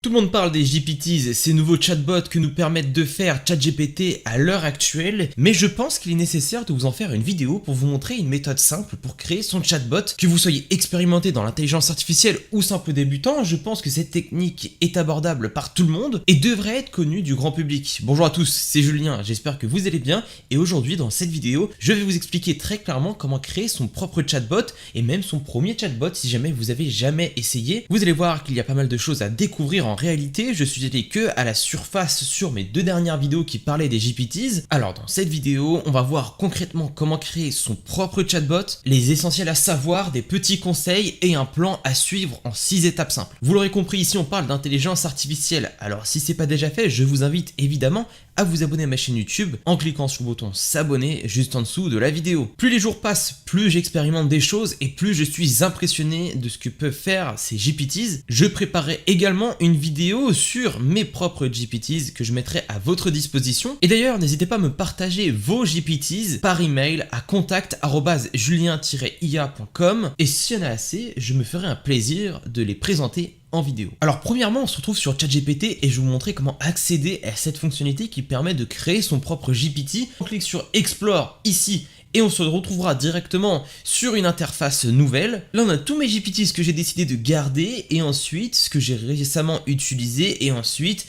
Tout le monde parle des GPTs, ces nouveaux chatbots que nous permettent de faire ChatGPT à l'heure actuelle, mais je pense qu'il est nécessaire de vous en faire une vidéo pour vous montrer une méthode simple pour créer son chatbot. Que vous soyez expérimenté dans l'intelligence artificielle ou simple débutant, je pense que cette technique est abordable par tout le monde et devrait être connue du grand public. Bonjour à tous, c'est Julien, j'espère que vous allez bien et aujourd'hui dans cette vidéo, je vais vous expliquer très clairement comment créer son propre chatbot et même son premier chatbot si jamais vous avez jamais essayé. Vous allez voir qu'il y a pas mal de choses à découvrir. En réalité, je suis allé que à la surface sur mes deux dernières vidéos qui parlaient des GPTs. Alors dans cette vidéo, on va voir concrètement comment créer son propre chatbot, les essentiels à savoir, des petits conseils et un plan à suivre en 6 étapes simples. Vous l'aurez compris, ici on parle d'intelligence artificielle. Alors si c'est pas déjà fait, je vous invite évidemment à vous abonner à ma chaîne YouTube en cliquant sur le bouton s'abonner juste en dessous de la vidéo. Plus les jours passent, plus j'expérimente des choses et plus je suis impressionné de ce que peuvent faire ces GPTs. Je préparerai également une vidéo sur mes propres GPTs que je mettrai à votre disposition. Et d'ailleurs, n'hésitez pas à me partager vos GPTs par email à contact@julien-ia.com et s'il y en a assez, je me ferai un plaisir de les présenter en vidéo. Alors premièrement, on se retrouve sur ChatGPT et je vais vous montrer comment accéder à cette fonctionnalité qui permet de créer son propre GPT. On clique sur Explore ici et on se retrouvera directement sur une interface nouvelle. Là on a tous mes GPTs que j'ai décidé de garder et ensuite ce que j'ai récemment utilisé et ensuite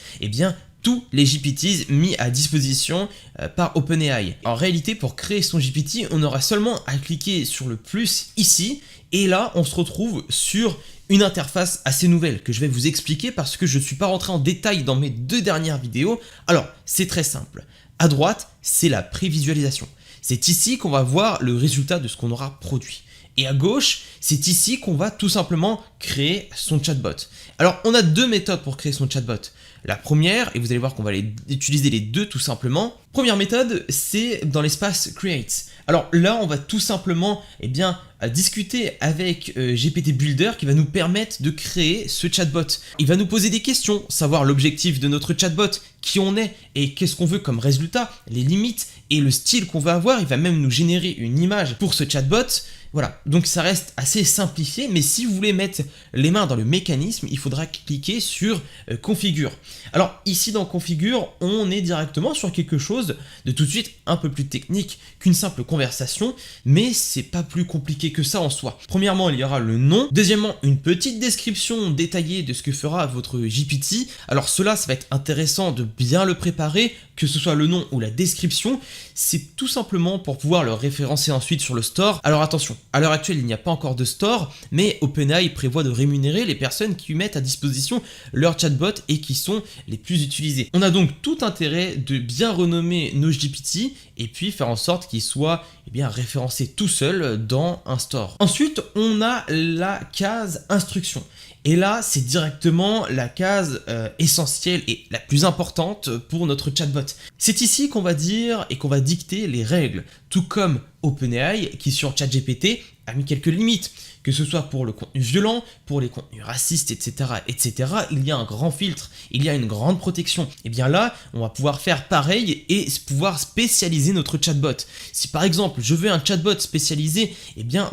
tous les GPTs mis à disposition par OpenAI. En réalité, pour créer son GPT, on aura seulement à cliquer sur le plus ici et là on se retrouve sur une interface assez nouvelle que je vais vous expliquer parce que je ne suis pas rentré en détail dans mes deux dernières vidéos. Alors, c'est très simple. À droite, c'est la prévisualisation. C'est ici qu'on va voir le résultat de ce qu'on aura produit. Et à gauche, c'est ici qu'on va tout simplement créer son chatbot. Alors, on a deux méthodes pour créer son chatbot. La première, et vous allez voir qu'on va utiliser les deux tout simplement. Première méthode, c'est dans l'espace Create. Alors là, on va tout simplement discuter avec GPT Builder qui va nous permettre de créer ce chatbot. Il va nous poser des questions, savoir l'objectif de notre chatbot, qui on est et qu'est-ce qu'on veut comme résultat, les limites et le style qu'on va avoir. Il va même nous générer une image pour ce chatbot. Voilà, donc ça reste assez simplifié, mais si vous voulez mettre les mains dans le mécanisme, il faudra cliquer sur Configure. Alors ici dans Configure, on est directement sur quelque chose de tout de suite un peu plus technique qu'une simple conversation, mais c'est pas plus compliqué que ça en soi. Premièrement, il y aura le nom. Deuxièmement, une petite description détaillée de ce que fera votre GPT. Alors cela, ça va être intéressant de bien le préparer, que ce soit le nom ou la description. C'est tout simplement pour pouvoir le référencer ensuite sur le store. Alors attention, à l'heure actuelle, il n'y a pas encore de store, mais OpenAI prévoit de rémunérer les personnes qui mettent à disposition leur chatbot et qui sont les plus utilisés. On a donc tout intérêt de bien renommer nos GPT et puis faire en sorte qu'ils soient référencés tout seuls dans un store. Ensuite, on a la case instruction. Et là, c'est directement la case essentielle et la plus importante pour notre chatbot. C'est ici qu'on va dire et qu'on va dicter les règles, tout comme OpenAI qui sur ChatGPT a mis quelques limites, que ce soit pour le contenu violent, pour les contenus racistes, etc., etc. Il y a un grand filtre, il y a une grande protection. Et bien là, on va pouvoir faire pareil et pouvoir spécialiser notre chatbot. Si par exemple, je veux un chatbot spécialisé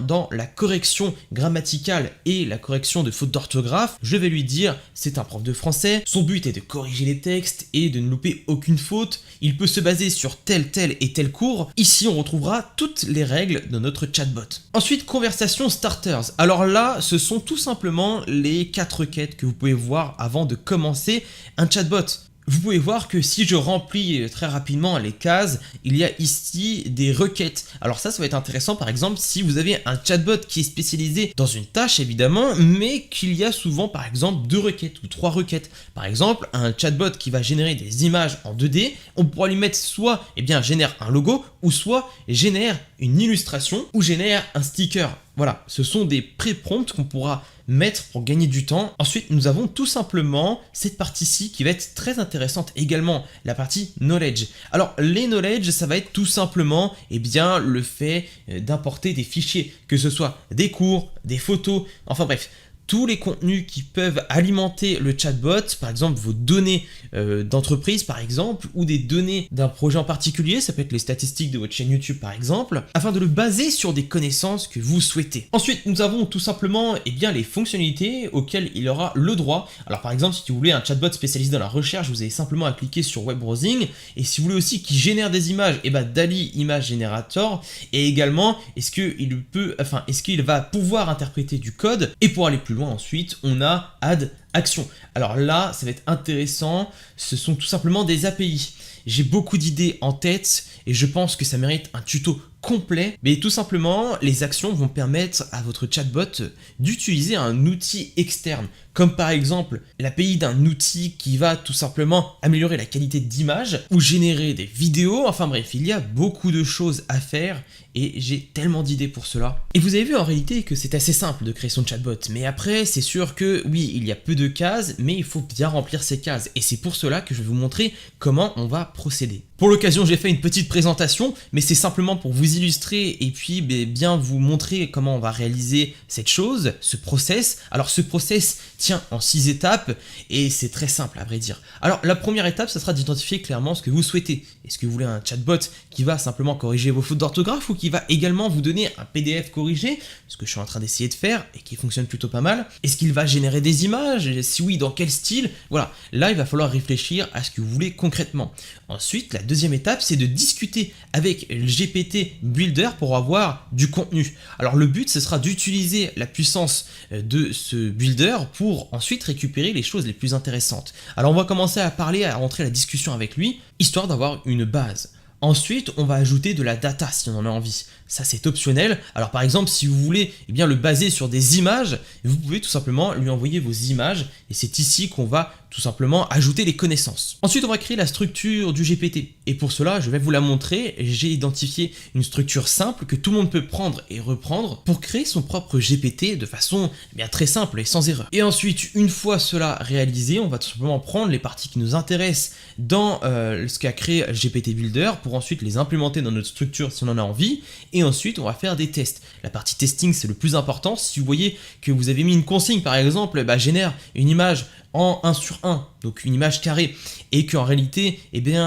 dans la correction grammaticale et la correction de fautes d'orthographe, je vais lui dire, c'est un prof de français, son but est de corriger les textes et de ne louper aucune faute, il peut se baser sur tel et tel cours. Ici, on retrouvera toutes les règles de notre chatbot. Ensuite, conversation starters. Alors là, ce sont tout simplement les 4 requêtes que vous pouvez voir avant de commencer un chatbot. Vous pouvez voir que si je remplis très rapidement les cases, il y a ici des requêtes. Alors ça va être intéressant par exemple si vous avez un chatbot qui est spécialisé dans une tâche évidemment, mais qu'il y a souvent par exemple 2 requêtes ou 3 requêtes. Par exemple, un chatbot qui va générer des images en 2D, on pourra lui mettre soit génère un logo ou soit génère une illustration ou génère un sticker. Voilà, ce sont des pré-prompts qu'on pourra mettre pour gagner du temps. Ensuite, nous avons tout simplement cette partie-ci qui va être très intéressante également, la partie knowledge. Alors, les knowledge, ça va être tout simplement le fait d'importer des fichiers, que ce soit des cours, des photos, enfin bref, tous les contenus qui peuvent alimenter le chatbot, par exemple vos données d'entreprise par exemple, ou des données d'un projet en particulier, ça peut être les statistiques de votre chaîne YouTube par exemple, afin de le baser sur des connaissances que vous souhaitez. Ensuite, nous avons tout simplement les fonctionnalités auxquelles il aura le droit. Alors par exemple, si vous voulez un chatbot spécialisé dans la recherche, vous avez simplement à cliquer sur Web Browsing, et si vous voulez aussi qu'il génère des images, DALL-E Image Generator, et également, est-ce qu'il va pouvoir interpréter du code, et pour aller plus loin ensuite, on a Add Action. Alors là, ça va être intéressant, ce sont tout simplement des API. J'ai beaucoup d'idées en tête et je pense que ça mérite un tuto complet, mais tout simplement, les actions vont permettre à votre chatbot d'utiliser un outil externe, comme par exemple l'API d'un outil qui va tout simplement améliorer la qualité d'image ou générer des vidéos. Enfin bref, il y a beaucoup de choses à faire et j'ai tellement d'idées pour cela. Et vous avez vu en réalité que c'est assez simple de créer son chatbot, mais après c'est sûr que oui, il y a peu de cases, mais il faut bien remplir ces cases et c'est pour cela que je vais vous montrer comment on va procéder. Pour l'occasion, j'ai fait une petite présentation, mais c'est simplement pour vous illustrer et puis bien vous montrer comment on va réaliser cette chose, ce process. Alors ce process tient en 6 étapes et c'est très simple à vrai dire. Alors la première étape, ça sera d'identifier clairement ce que vous souhaitez. Est-ce que vous voulez un chatbot qui va simplement corriger vos fautes d'orthographe ou qui va également vous donner un PDF corrigé, ce que je suis en train d'essayer de faire et qui fonctionne plutôt pas mal. Est-ce qu'il va générer des images? Si oui, dans quel style? Voilà, là il va falloir réfléchir à ce que vous voulez concrètement. Ensuite, la deuxième étape, c'est de discuter avec le GPT Builder pour avoir du contenu. Alors le but, ce sera d'utiliser la puissance de ce builder pour ensuite récupérer les choses les plus intéressantes. Alors on va commencer à rentrer la discussion avec lui, histoire d'avoir une base. Ensuite, on va ajouter de la data si on en a envie. Ça, c'est optionnel. Alors par exemple, si vous voulez le baser sur des images, vous pouvez tout simplement lui envoyer vos images et c'est ici qu'on va tout simplement ajouter les connaissances. Ensuite, on va créer la structure du GPT. Et pour cela, je vais vous la montrer. J'ai identifié une structure simple que tout le monde peut prendre et reprendre pour créer son propre GPT de façon très simple et sans erreur. Et ensuite, une fois cela réalisé, on va tout simplement prendre les parties qui nous intéressent dans ce qu'a créé GPT Builder pour ensuite les implémenter dans notre structure si on en a envie. Et ensuite, on va faire des tests. La partie testing, c'est le plus important. Si vous voyez que vous avez mis une consigne, par exemple, génère une image en 1 sur 1, donc une image carrée, et qu'en réalité,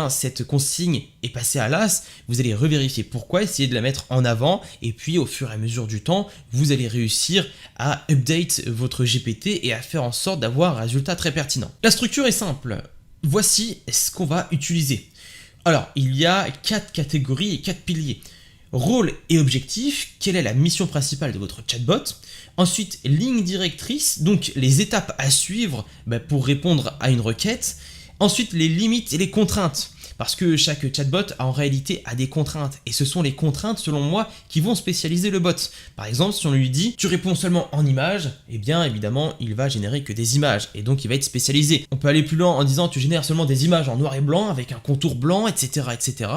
cette consigne est passée à l'as, vous allez revérifier pourquoi, essayer de la mettre en avant, et puis au fur et à mesure du temps, vous allez réussir à update votre GPT et à faire en sorte d'avoir un résultat très pertinent. La structure est simple. Voici ce qu'on va utiliser. Alors, il y a 4 catégories et 4 piliers. Rôle et objectif, quelle est la mission principale de votre chatbot. Ensuite, ligne directrice, donc les étapes à suivre pour répondre à une requête. Ensuite, les limites et les contraintes. Parce que chaque chatbot en réalité a des contraintes et ce sont les contraintes selon moi qui vont spécialiser le bot. Par exemple, si on lui dit tu réponds seulement en images, évidemment il va générer que des images et donc il va être spécialisé. On peut aller plus loin en disant tu génères seulement des images en noir et blanc avec un contour blanc, etc. etc.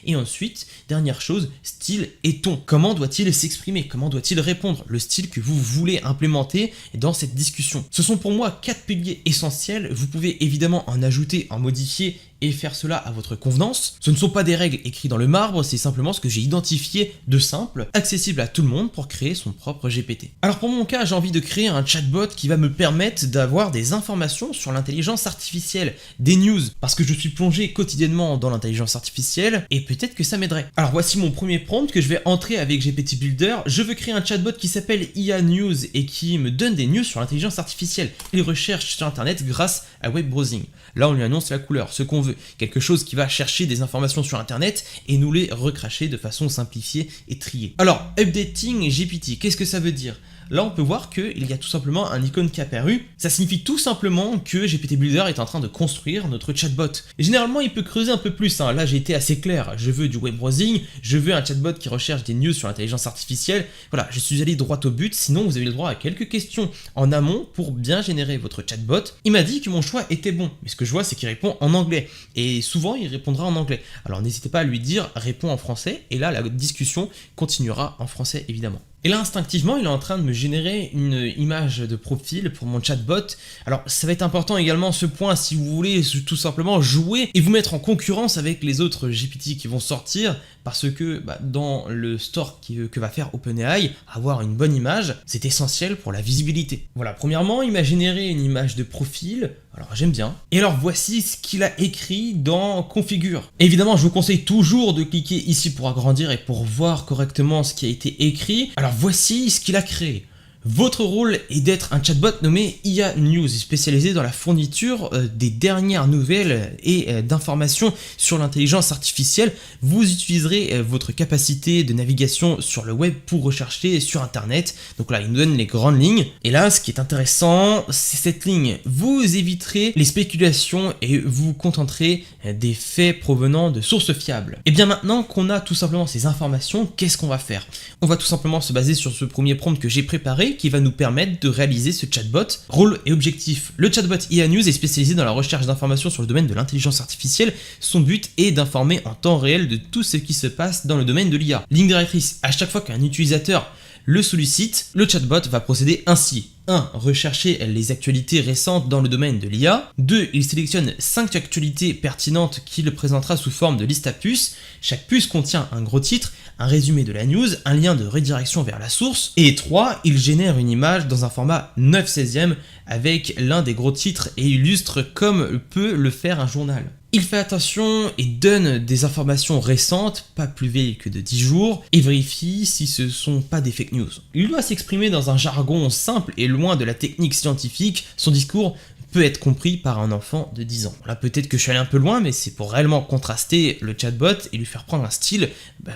Et ensuite, dernière chose, style et ton. Comment doit-il s'exprimer? Comment doit-il répondre? Le style que vous voulez implémenter dans cette discussion. Ce sont pour moi 4 piliers essentiels. Vous pouvez évidemment en ajouter, en modifier et faire cela à votre convenance. Ce ne sont pas des règles écrites dans le marbre, c'est simplement ce que j'ai identifié de simple, accessible à tout le monde pour créer son propre GPT. Alors pour mon cas, j'ai envie de créer un chatbot qui va me permettre d'avoir des informations sur l'intelligence artificielle, des news, parce que je suis plongé quotidiennement dans l'intelligence artificielle et peut-être que ça m'aiderait. Alors voici mon premier prompt que je vais entrer avec GPT Builder. Je veux créer un chatbot qui s'appelle IA News et qui me donne des news sur l'intelligence artificielle et les recherches sur internet grâce à Web Browsing. Là on lui annonce la couleur, ce qu'on veut. Quelque chose qui va chercher des informations sur internet et nous les recracher de façon simplifiée et triée. Alors, updating GPT, qu'est-ce que ça veut dire? Là, on peut voir qu'il y a tout simplement un icône qui est apparu. Ça signifie tout simplement que GPT Builder est en train de construire notre chatbot. Et généralement, il peut creuser un peu plus. Là, j'ai été assez clair. Je veux du web browsing, je veux un chatbot qui recherche des news sur l'intelligence artificielle. Voilà, je suis allé droit au but. Sinon, vous avez le droit à quelques questions en amont pour bien générer votre chatbot. Il m'a dit que mon choix était bon. Mais ce que je vois, c'est qu'il répond en anglais. Et souvent, il répondra en anglais. Alors, n'hésitez pas à lui dire « réponds en français ». Et là, la discussion continuera en français, évidemment. Et là, instinctivement, il est en train de me générer une image de profil pour mon chatbot. Alors, ça va être important également ce point si vous voulez tout simplement jouer et vous mettre en concurrence avec les autres GPT qui vont sortir. parce que dans le store que va faire OpenAI, avoir une bonne image, c'est essentiel pour la visibilité. Voilà, premièrement, il m'a généré une image de profil, alors j'aime bien. Et alors voici ce qu'il a écrit dans Configure. Évidemment, je vous conseille toujours de cliquer ici pour agrandir et pour voir correctement ce qui a été écrit. Alors voici ce qu'il a créé. Votre rôle est d'être un chatbot nommé IA News, spécialisé dans la fourniture des dernières nouvelles et d'informations sur l'intelligence artificielle. Vous utiliserez votre capacité de navigation sur le web pour rechercher sur internet. Donc là, il nous donne les grandes lignes. Et là, ce qui est intéressant, c'est cette ligne. Vous éviterez les spéculations et vous vous contenterez des faits provenant de sources fiables. Et bien maintenant qu'on a tout simplement ces informations, qu'est-ce qu'on va faire? On va tout simplement se baser sur ce premier prompt que j'ai préparé, qui va nous permettre de réaliser ce chatbot. Rôle et objectif. Le chatbot IA News est spécialisé dans la recherche d'informations sur le domaine de l'intelligence artificielle. Son but est d'informer en temps réel de tout ce qui se passe dans le domaine de l'IA. Ligne directrice. À chaque fois qu'un utilisateur le sollicite, le chatbot va procéder ainsi. 1. Rechercher les actualités récentes dans le domaine de l'IA. 2. Il sélectionne 5 actualités pertinentes qu'il présentera sous forme de liste à puces. Chaque puce contient un gros titre, un résumé de la news, un lien de redirection vers la source. Et 3. Il génère une image dans un format 9/16 avec l'un des gros titres et illustre comme peut le faire un journal. Il fait attention et donne des informations récentes, pas plus vieilles que de 10 jours, et vérifie si ce sont pas des fake news. Il doit s'exprimer dans un jargon simple et loin de la technique scientifique. Son discours peut être compris par un enfant de 10 ans. Là, peut-être que je suis allé un peu loin, mais c'est pour réellement contraster le chatbot et lui faire prendre un style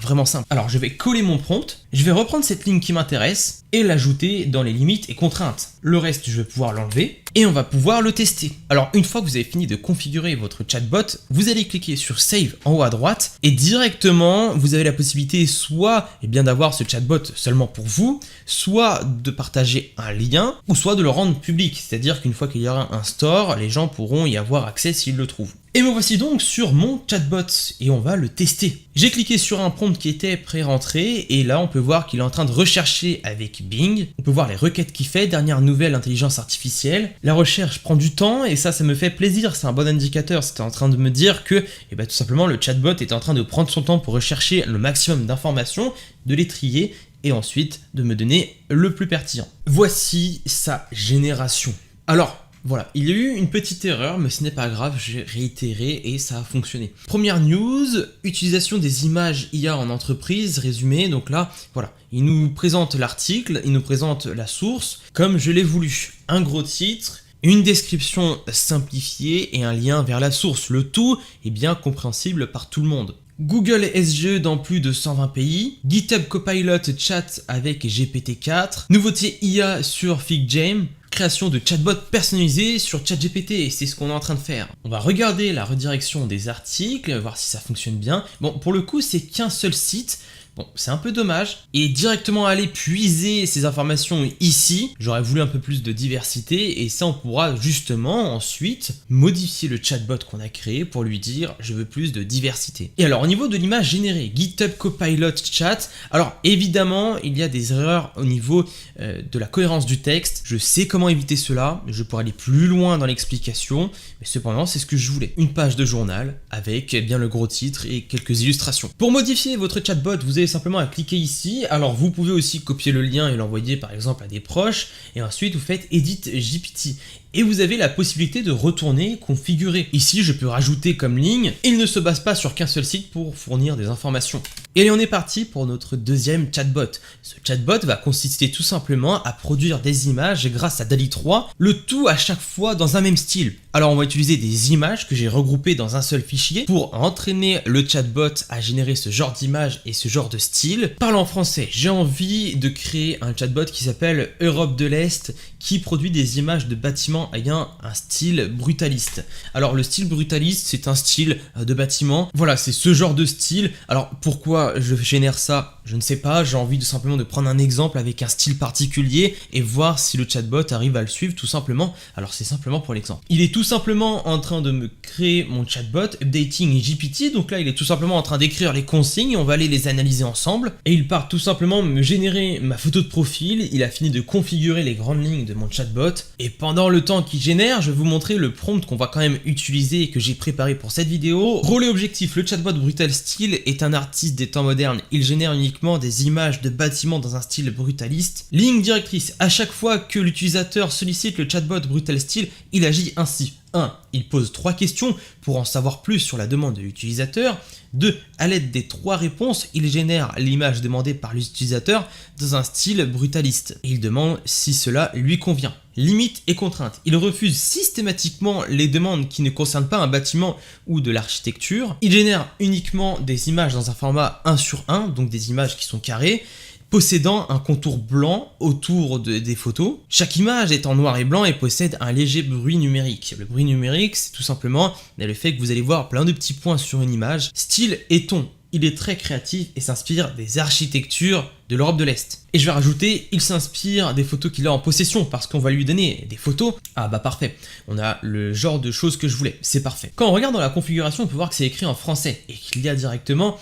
vraiment simple. Alors, je vais coller mon prompt, je vais reprendre cette ligne qui m'intéresse et l'ajouter dans les limites et contraintes. Le reste, je vais pouvoir l'enlever et on va pouvoir le tester. Alors, une fois que vous avez fini de configurer votre chatbot, vous allez cliquer sur Save en haut à droite et directement, vous avez la possibilité soit d'avoir ce chatbot seulement pour vous, soit de partager un lien, ou soit de le rendre public, c'est-à-dire qu'une fois qu'il y aura un store, les gens pourront y avoir accès s'ils le trouvent. Et me voici donc sur mon chatbot et on va le tester. J'ai cliqué sur un prompt qui était pré-rentré et là on peut voir qu'il est en train de rechercher avec Bing. On peut voir les requêtes qu'il fait, dernière nouvelle intelligence artificielle. La recherche prend du temps et ça me fait plaisir, c'est un bon indicateur. C'était en train de me dire que tout simplement le chatbot est en train de prendre son temps pour rechercher le maximum d'informations, de les trier et ensuite de me donner le plus pertinent. Voici sa génération. Alors, voilà, il y a eu une petite erreur, mais ce n'est pas grave, j'ai réitéré et ça a fonctionné. Première news, utilisation des images IA en entreprise, résumé, donc là, voilà, il nous présente l'article, il nous présente la source, comme je l'ai voulu. Un gros titre, une description simplifiée et un lien vers la source, le tout est bien compréhensible par tout le monde. Google SGE dans plus de 120 pays, GitHub Copilot Chat avec GPT-4, nouveauté IA sur FigJam, création de chatbots personnalisés sur ChatGPT, et c'est ce qu'on est en train de faire. On va regarder la redirection des articles, voir si ça fonctionne bien. Bon, pour le coup, c'est qu'un seul site. Bon, c'est un peu dommage. Et directement aller puiser ces informations ici, j'aurais voulu un peu plus de diversité et ça on pourra justement ensuite modifier le chatbot qu'on a créé pour lui dire je veux plus de diversité. Et alors au niveau de l'image générée, GitHub Copilot Chat, alors évidemment il y a des erreurs au niveau de la cohérence du texte. Je sais comment éviter cela, je pourrais aller plus loin dans l'explication, mais cependant c'est ce que je voulais. Une page de journal avec bien le gros titre et quelques illustrations. Pour modifier votre chatbot, vous avez simplement à cliquer ici. Alors vous pouvez aussi copier le lien et l'envoyer par exemple à des proches et ensuite vous faites Edit GPT et vous avez la possibilité de retourner configurer. Ici je peux rajouter comme ligne, il ne se base pas sur qu'un seul site pour fournir des informations. Et allez, on est parti pour notre deuxième chatbot. Ce chatbot va consister tout simplement à produire des images grâce à DALL-E 3, le tout à chaque fois dans un même style. Alors on va utiliser des images que j'ai regroupées dans un seul fichier pour entraîner le chatbot à générer ce genre d'image et ce genre de style. Parlant en français, j'ai envie de créer un chatbot qui s'appelle Europe de l'Est qui produit des images de bâtiments ayant un style brutaliste. Alors le style brutaliste, c'est un style de bâtiment. Voilà, c'est ce genre de style. Alors pourquoi je génère ça je ne sais pas, j'ai envie simplement de prendre un exemple avec un style particulier et voir si le chatbot arrive à le suivre tout simplement. Alors c'est simplement pour l'exemple. Il est tout simplement en train de me créer mon chatbot, updating GPT, donc là il est tout simplement en train d'écrire les consignes et on va aller les analyser ensemble. Et il part tout simplement me générer ma photo de profil, il a fini de configurer les grandes lignes de mon chatbot. Et pendant le temps qu'il génère, je vais vous montrer le prompt qu'on va quand même utiliser et que j'ai préparé pour cette vidéo. Rôle et objectif, le chatbot Brutal Style est un artiste des temps modernes, il génère uniquement des images de bâtiments dans un style brutaliste. Ligne directrice, à chaque fois que l'utilisateur sollicite le chatbot Brutal Style, il agit ainsi. 1. Il pose 3 questions pour en savoir plus sur la demande de l'utilisateur. 2. À l'aide des 3 réponses, il génère l'image demandée par l'utilisateur dans un style brutaliste. Et il demande si cela lui convient. Limite et contrainte. Il refuse systématiquement les demandes qui ne concernent pas un bâtiment ou de l'architecture. Il génère uniquement des images dans un format 1:1, donc des images qui sont carrées, possédant un contour blanc autour des photos. Chaque image est en noir et blanc et possède un léger bruit numérique. Le bruit numérique, c'est tout simplement le fait que vous allez voir plein de petits points sur une image. Style et ton. Il est très créatif et s'inspire des architectures de l'Europe de l'Est. Et je vais rajouter, il s'inspire des photos qu'il a en possession parce qu'on va lui donner des photos. Ah bah parfait, on a le genre de choses que je voulais, c'est parfait. Quand on regarde dans la configuration, on peut voir que c'est écrit en français et qu'il y a directement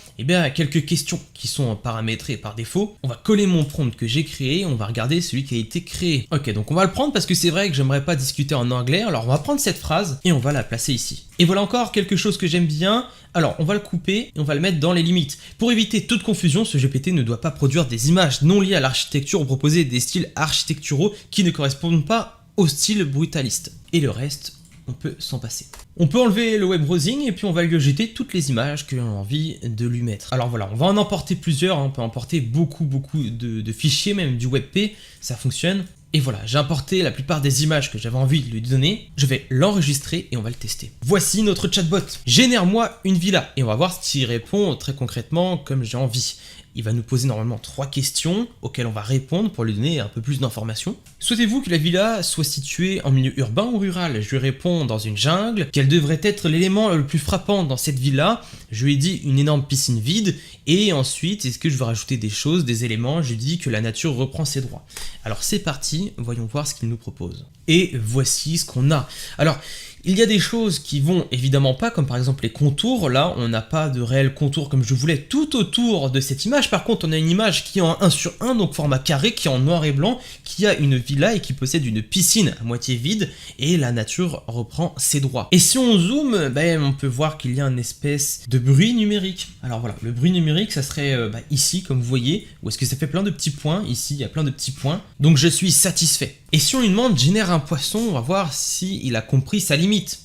quelques questions qui sont paramétrées par défaut. On va coller mon prompt que j'ai créé, on va regarder celui qui a été créé. Ok, donc on va le prendre parce que c'est vrai que j'aimerais pas discuter en anglais, alors on va prendre cette phrase et on va la placer ici. Et voilà encore quelque chose que j'aime bien. Alors on va le couper et on va le mettre dans les limites. Pour éviter toute confusion, ce GPT ne doit pas produire des images non liées à l'architecture ou proposer des styles architecturaux qui ne correspondent pas au style brutaliste. Et le reste, on peut s'en passer. On peut enlever le web browsing et puis on va lui jeter toutes les images que l'on a envie de lui mettre. Alors voilà, on va en emporter plusieurs, on peut emporter beaucoup de fichiers, même du WebP, ça fonctionne. Et voilà, j'ai importé la plupart des images que j'avais envie de lui donner. Je vais l'enregistrer et on va le tester. Voici notre chatbot. Génère-moi une villa. Et on va voir s'il répond très concrètement comme j'ai envie. Il va nous poser normalement 3 questions auxquelles on va répondre pour lui donner un peu plus d'informations. Souhaitez-vous que la villa soit située en milieu urbain ou rural? Je lui réponds dans une jungle. Quel devrait être l'élément le plus frappant dans cette villa? Je lui ai dit une énorme piscine vide. Et ensuite, est-ce que je veux rajouter des choses, des éléments? Je lui dis que la nature reprend ses droits. Alors c'est parti, voyons voir ce qu'il nous propose. Et voici ce qu'on a. Alors, il y a des choses qui vont évidemment pas, comme par exemple les contours. Là, on n'a pas de réel contour comme je voulais tout autour de cette image. Par contre, on a une image qui est en 1:1, donc format carré, qui est en noir et blanc, qui a une villa et qui possède une piscine à moitié vide, et la nature reprend ses droits. Et si on zoome, on peut voir qu'il y a une espèce de bruit numérique. Alors voilà, le bruit numérique, ça serait ici, comme vous voyez, où est-ce que ça fait plein de petits points. Ici, il y a plein de petits points. Donc je suis satisfait. Et si on lui demande génère un poisson, on va voir s'il a compris sa limite.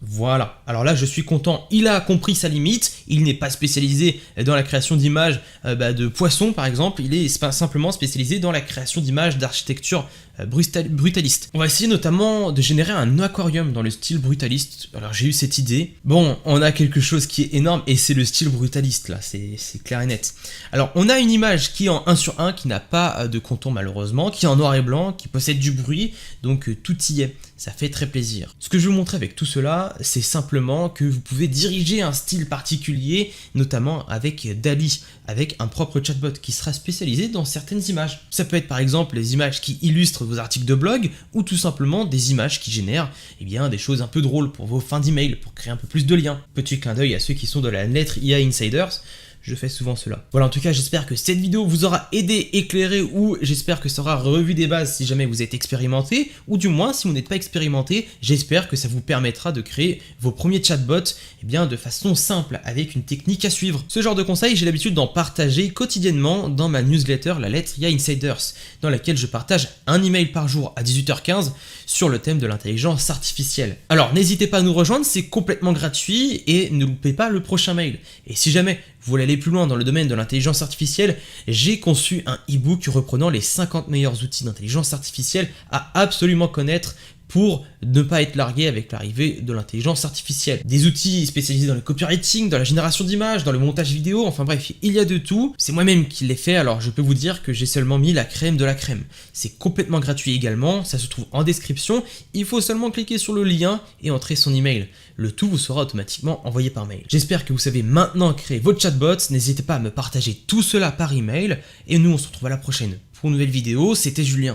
Voilà, alors là je suis content, il a compris sa limite, il n'est pas spécialisé dans la création d'images de poissons par exemple, il est simplement spécialisé dans la création d'images d'architecture brutaliste. On va essayer notamment de générer un aquarium dans le style brutaliste. Alors j'ai eu cette idée. Bon, on a quelque chose qui est énorme et c'est le style brutaliste là, c'est clair et net. Alors on a une image qui est en 1:1, qui n'a pas de contour malheureusement, qui est en noir et blanc, qui possède du bruit, donc tout y est. Ça fait très plaisir. Ce que je vais vous montrer avec tout cela, c'est simplement que vous pouvez diriger un style particulier, notamment avec DALL-E, avec un propre chatbot qui sera spécialisé dans certaines images. Ça peut être par exemple les images qui illustrent vos articles de blog, ou tout simplement des images qui génèrent des choses un peu drôles pour vos fins d'email, pour créer un peu plus de liens. Petit clin d'œil à ceux qui sont de la lettre IA Insiders. Je fais souvent cela. Voilà, en tout cas, j'espère que cette vidéo vous aura aidé, éclairé, ou j'espère que ça aura revu des bases si jamais vous êtes expérimenté, ou du moins, si vous n'êtes pas expérimenté, j'espère que ça vous permettra de créer vos premiers chatbots de façon simple, avec une technique à suivre. Ce genre de conseils, j'ai l'habitude d'en partager quotidiennement dans ma newsletter, la lettre IA Insiders, dans laquelle je partage un email par jour à 18h15 sur le thème de l'intelligence artificielle. Alors, n'hésitez pas à nous rejoindre, c'est complètement gratuit, et ne loupez pas le prochain mail. Et si jamais vous voulez aller plus loin dans le domaine de l'intelligence artificielle, j'ai conçu un e-book reprenant les 50 meilleurs outils d'intelligence artificielle à absolument connaître pour ne pas être largué avec l'arrivée de l'intelligence artificielle. Des outils spécialisés dans le copywriting, dans la génération d'images, dans le montage vidéo, enfin bref, il y a de tout. C'est moi-même qui l'ai fait, alors je peux vous dire que j'ai seulement mis la crème de la crème. C'est complètement gratuit également, ça se trouve en description, il faut seulement cliquer sur le lien et entrer son email. Le tout vous sera automatiquement envoyé par mail. J'espère que vous savez maintenant créer votre chatbot, n'hésitez pas à me partager tout cela par email, et nous on se retrouve à la prochaine pour une nouvelle vidéo, c'était Julien.